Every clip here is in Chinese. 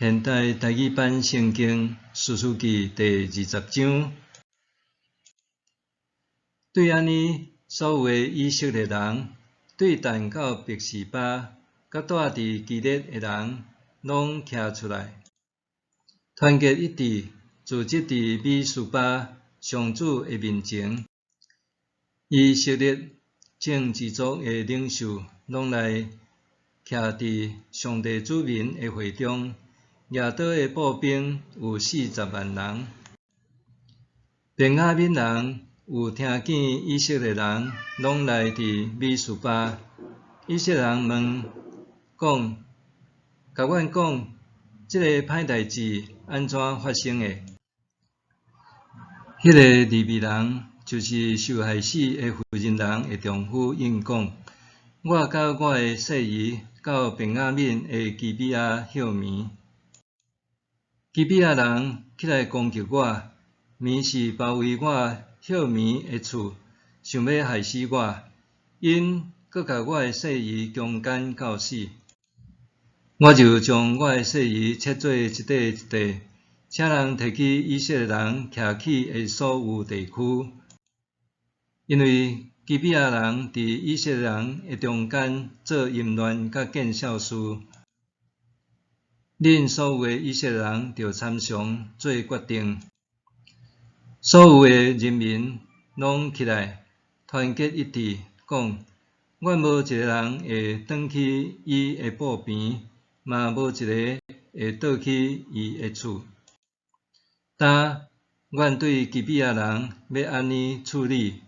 现代台语版圣经士师记第20章。对安尼，所有的以色列人，对但到别是巴，甲住伫基列的人，拢徛出来，团结一致，组织伫米斯巴上主的面前。以色列正支族的领袖，拢来徛伫上帝子民的会中。亚岛的步兵有40万人，便雅悯人有听见以色列人拢来伫米斯巴。以色列人问讲，甲阮讲，即个歹代志安怎发生的？迄个利未人，就是受害死的妇人人的丈夫应讲，我甲我的细姨到便雅悯的基比亚休眠。基比亚人起来攻击我，眠是包围我休眠的厝，想要害死我。因搁甲我的细姨强奸到死。我就将我的细姨切做一块一块，请人摕去以色列人徛起的所有地区，因为基比亚人伫以色列人的中间做淫乱甲见笑事。恁所有的以色列人就参详做决定，所有的人民拢起来团结一致，讲：阮无一个人会转去伊的布边，嘛无一个会倒去伊的厝。但阮对基比亚人要安尼处理，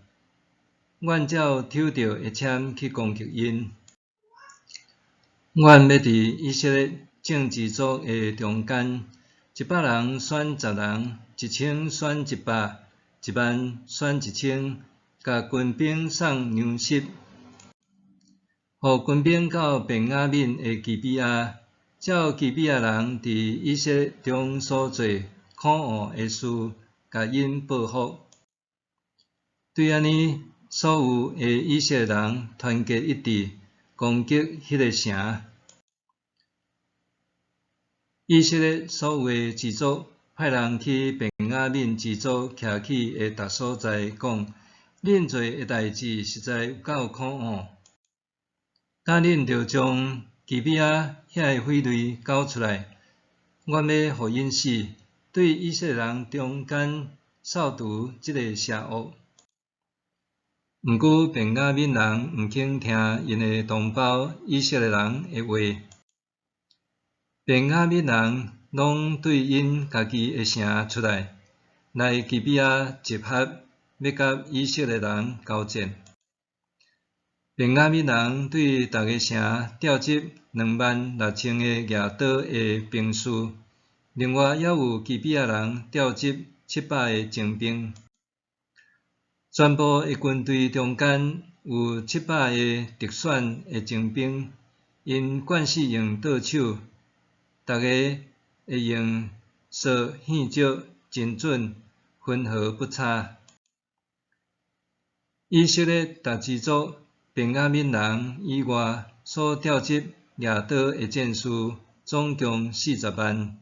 阮照抽着会签去攻击因。阮要伫以色列正支族的中间，100人选10人，1000选100，10000选1000，甲军兵送粮食，互军兵到便雅悯的基比亚，照基比亚人伫以色列中所做可恶的事，甲因报复。对安尼，所有的以色列人团结一致，攻击迄个城。以色列所有的支族派人去便雅悯支族徛起的逐所在，讲：恁做的代志实在有够可恶。但恁着将基比亚遐个匪类交出来，阮要互因死，对以色列人中间扫除即个邪恶。毋过便雅悯人毋肯听因的同胞以色列人的话。便雅悯人拢对因家己的城出来，来基比亚集合，要甲以色列人交战。便雅悯人对逐个城调集26000个亚岛的兵士，另外还有基比亚人调集700个精兵。全部的军队中间有700个特选的精兵，因惯势用倒手。逐个会用扫现足，真准，分毫不差。以色列逐支族便雅悯人以外所调集亚岛的战士，总共40万。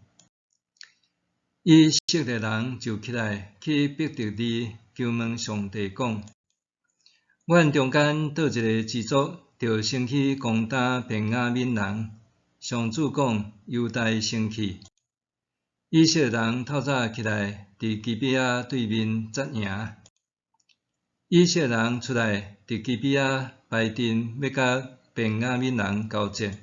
以色列人就起来去伯特利求问上帝，讲：阮中间倒一个支族，就先去攻打便雅悯人。上主讲：犹大生气。以色列人透早起来，伫基比亚对面扎营。以色列人出来伫基比亚排阵，要甲便雅悯人交战。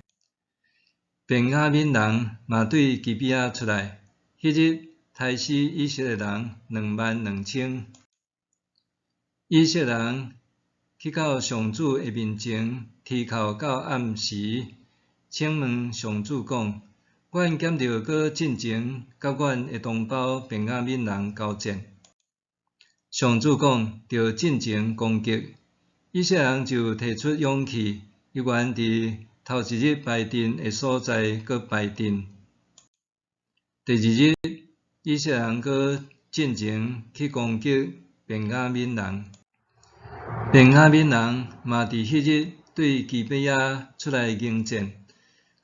便雅悯人嘛对基比亚出来。迄日杀死以色列人22000。以色列人去到上主的面前，啼哭到暗时。请问上主讲：阮减着搁进前，甲阮的同胞便雅悯人交战。上主讲：着进前攻击。以色列人就提出勇气，依然伫头一日排阵的所在搁排阵。第二日，以色列人搁进前去攻击便雅悯人。便雅悯人嘛伫迄日对基比亚出来迎战。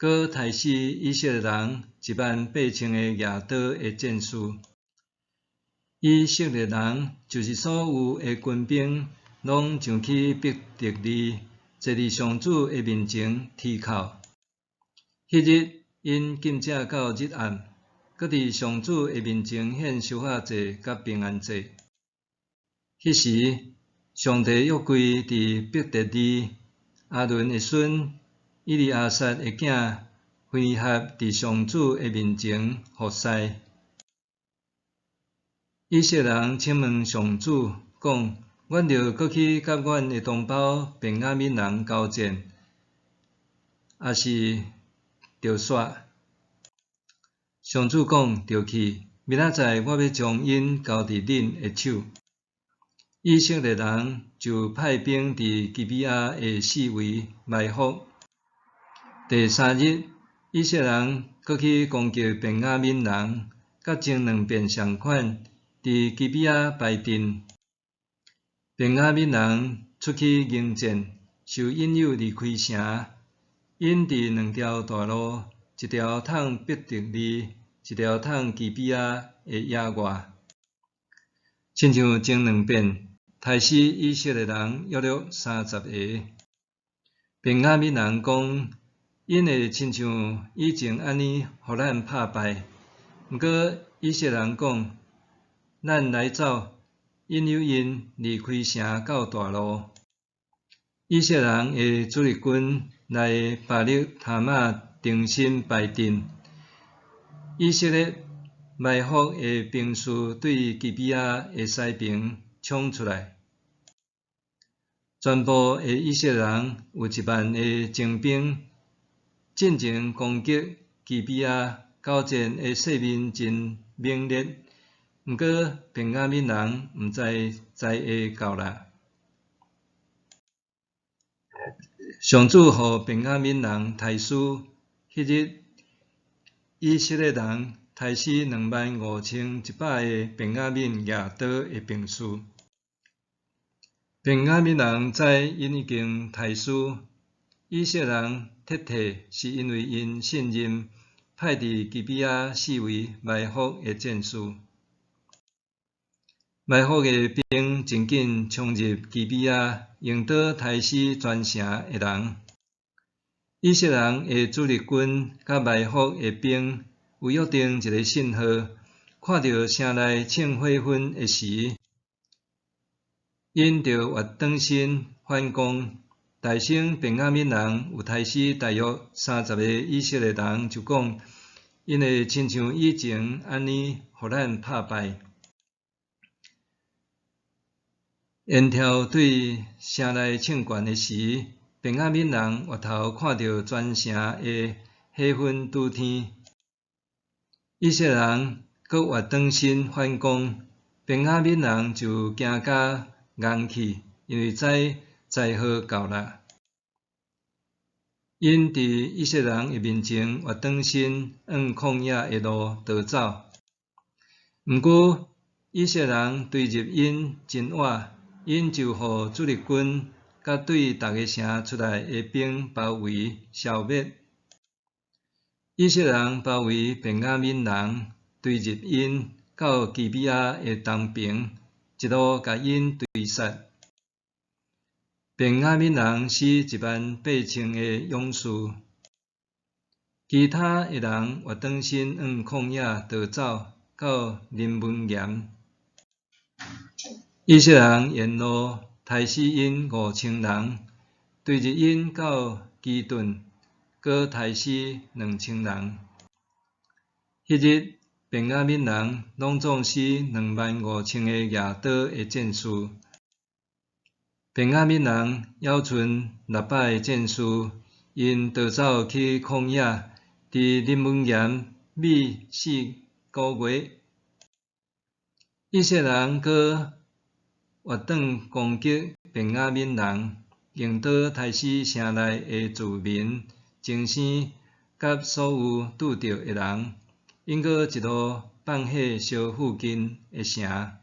搁杀死以色列人18000个亚刀的战士。以色列人就是所有的军兵，拢上去逼得利，坐伫上主的面前啼哭。迄日，因禁食到日暗，搁伫上主的面前献修法祭甲平安祭。迄时，上帝约柜伫伯特利，阿伦的孙以利亚撒的囝联合伫上主的面前服侍。以色列人请问上主，讲：阮着搁去甲阮的同胞便雅悯人交战，还是着煞？上主讲：着去，明仔载我要将因交伫恁的手。以色列人就派兵伫基比亚的四围埋伏。第3日，以色列人搁去攻击便雅悯人，甲前2遍相款。伫基比亚排阵，便雅悯人出去迎战，受引诱离开城。因伫2条大路，一条通伯特利，一条通基比亚的野外。亲像前2遍，杀死以色列人约30个。便雅悯人讲，因会亲像以前安尼，互咱拍败。毋过以色列人讲，咱来走，引诱因离开城到大路。以色列人的主力军来巴力塔玛重新排阵。以色列埋伏的兵士对基比亚的西边冲出来。全部的以色列人有1万个精兵，进前攻击基比亚，交战的势面真猛烈。毋过，便雅悯人毋知在下到啦。上主互便雅悯人杀死。迄日，以色列人杀死25100个便雅悯亚刀的兵士。便雅悯人知因已经杀死以色列人，撤退是因为因信任派伫基比亚四围埋伏的战士。埋伏的兵真紧冲入基比亚，用刀杀死全城的人。以色列人的主力军甲埋伏的兵有约定一个信号，看到城内庆火焚的时，因着活转身反攻。大省便雅悯人有杀死大约30个以色列人，就讲，因会亲像以前安尼，互咱拍败。沿条对城内庆悬的时，便雅悯人回头看到全城的火焚拄天。以色列人搁活转身反攻，便雅悯人就惊甲硬去，因为知灾祸到啦。因伫以色列人的面前活转身，往旷野的路逃走。毋过，以色列人追入因真晚。因就互主力军甲对逐个城出来的兵包围消灭。以色列人包围便雅悯人，追入因到基比亚的东边，一路甲因追杀。便雅悯人死18000个勇士，其他的人活转身往旷野逃走，到临门岩。以色列人沿路杀死因5000人，追入因到基顿，搁杀死2000人。迄日，便雅悯人拢总死25000个亚刀的战士。便雅悯人还剩600个战士，因逃走去旷野，伫临门岩密4个月。以色列人搁活转攻击便雅悯人，用刀杀死城内的住民、精生甲所有拄着的人，因搁一路放火烧附近的城。